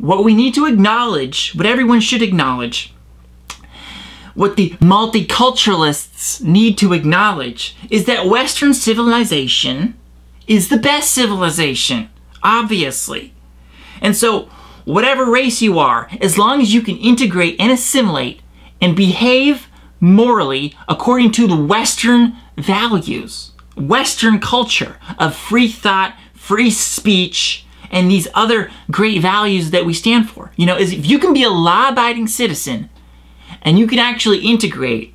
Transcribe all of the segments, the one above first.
what we need to acknowledge, what everyone should acknowledge, what the multiculturalists need to acknowledge, is that Western civilization is the best civilization, obviously. And so, whatever race you are, as long as you can integrate and assimilate and behave morally according to the Western values, Western culture of free thought, free speech, and these other great values that we stand for. You know, is if you can be a law-abiding citizen and you can actually integrate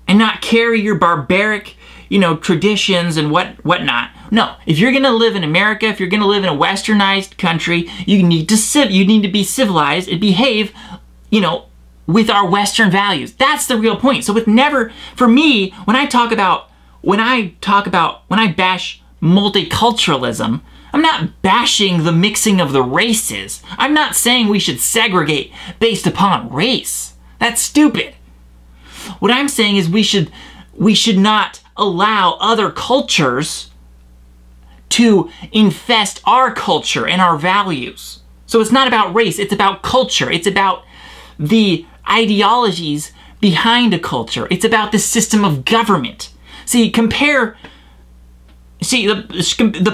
and not carry your barbaric, you know, traditions and whatnot. No, if you're gonna live in America, if you're gonna live in a westernized country, you need to be civilized and behave, you know, with our Western values. That's the real point. So for me, when I bash multiculturalism, I'm not bashing the mixing of the races. I'm not saying we should segregate based upon race. That's stupid. What I'm saying is we should not allow other cultures to infest our culture and our values. So it's not about race, it's about culture. It's about the ideologies behind a culture. It's about the system of government. See, the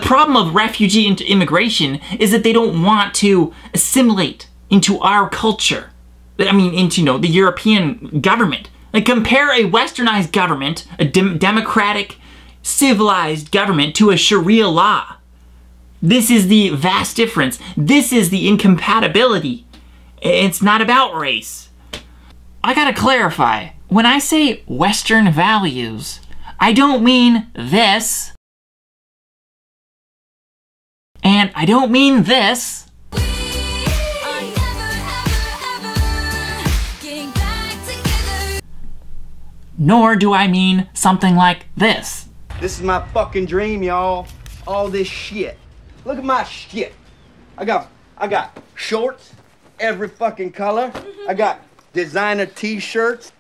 problem of refugee immigration is that they don't want to assimilate into our culture. I mean, into, you know, the European government. Like, compare a westernized government, a democratic, civilized government, to a Sharia law. This is the vast difference. This is the incompatibility. It's not about race. I gotta clarify. When I say Western values, I don't mean this. And I don't mean this. Nor do I mean something like this. This is my fucking dream, y'all. All this shit. Look at my shit. I got shorts, every fucking color. I got designer t-shirts.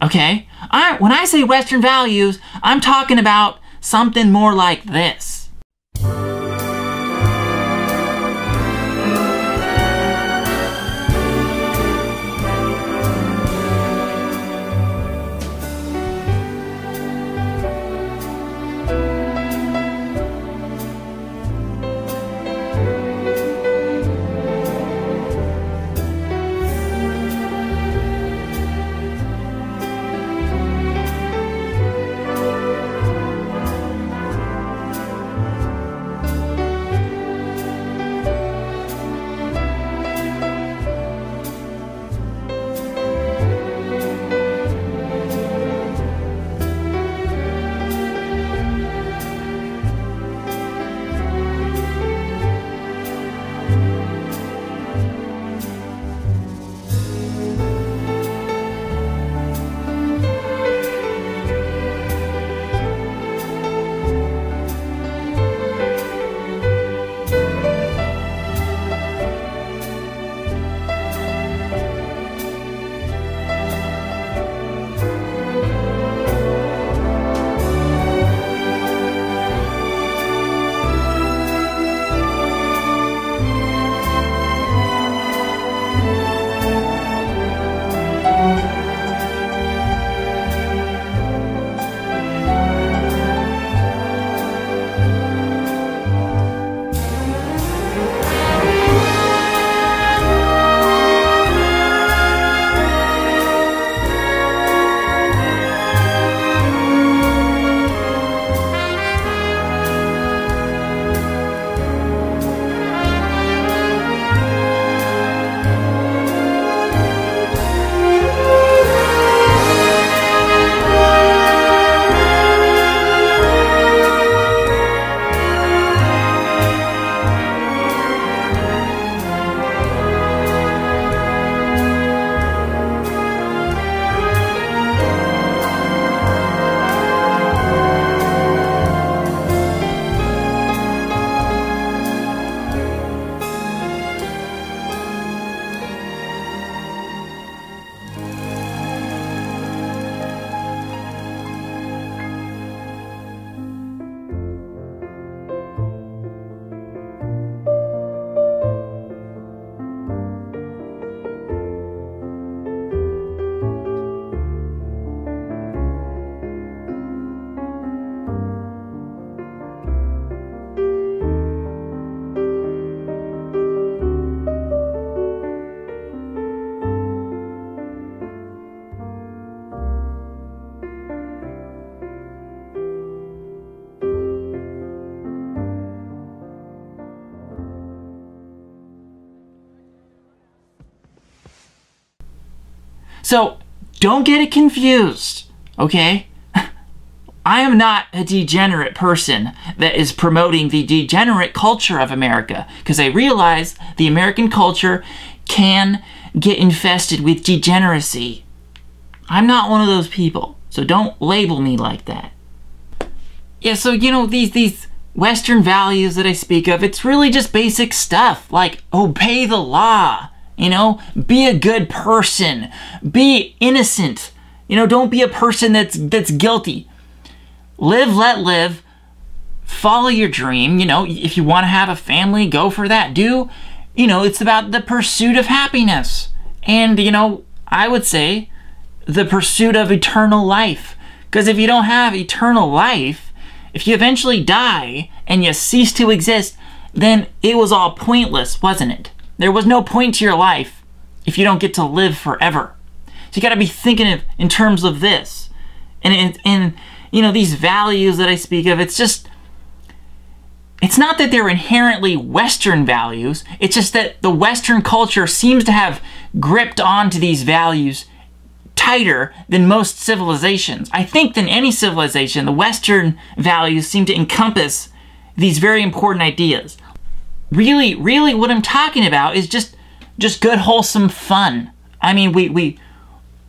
Okay, when I say Western values, I'm talking about something more like this. So don't get it confused, okay? I am not a degenerate person that is promoting the degenerate culture of America, because I realize the American culture can get infested with degeneracy. I'm not one of those people, so don't label me like that. Yeah, so you know, these Western values that I speak of, it's really just basic stuff, like obey the law, you know, be a good person, be innocent, you know, don't be a person that's guilty. Live, let live, follow your dream, you know, if you want to have a family, go for that, you know, it's about the pursuit of happiness. And, you know, I would say the pursuit of eternal life. Because if you don't have eternal life, if you eventually die and you cease to exist, then it was all pointless, wasn't it? There was no point to your life if you don't get to live forever. So you got to be thinking in terms of this. And you know, these values that I speak of, it's not that they're inherently Western values, it's just that the Western culture seems to have gripped onto these values tighter than most civilizations. I think than any civilization, the Western values seem to encompass these very important ideas. Really what I'm talking about is just good, wholesome fun. I mean, we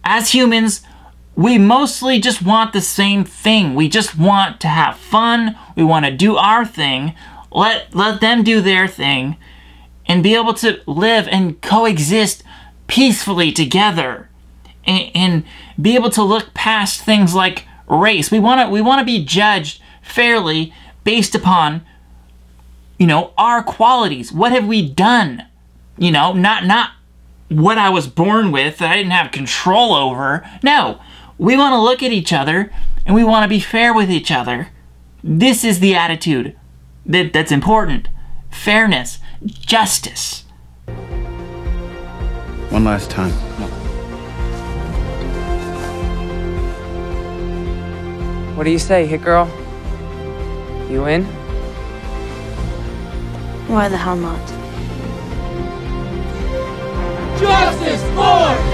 as humans, we mostly just want the same thing. We just want to have fun. We want to do our thing. Let them do their thing and be able to live and coexist peacefully together and be able to look past things like race. We want to be judged fairly based upon, you know, our qualities. What have we done? You know, not what I was born with that I didn't have control over. No. We want to look at each other, and we want to be fair with each other. This is the attitude that's important. Fairness, justice. One last time. What do you say, hit girl? You in? Why the hell not? Justice for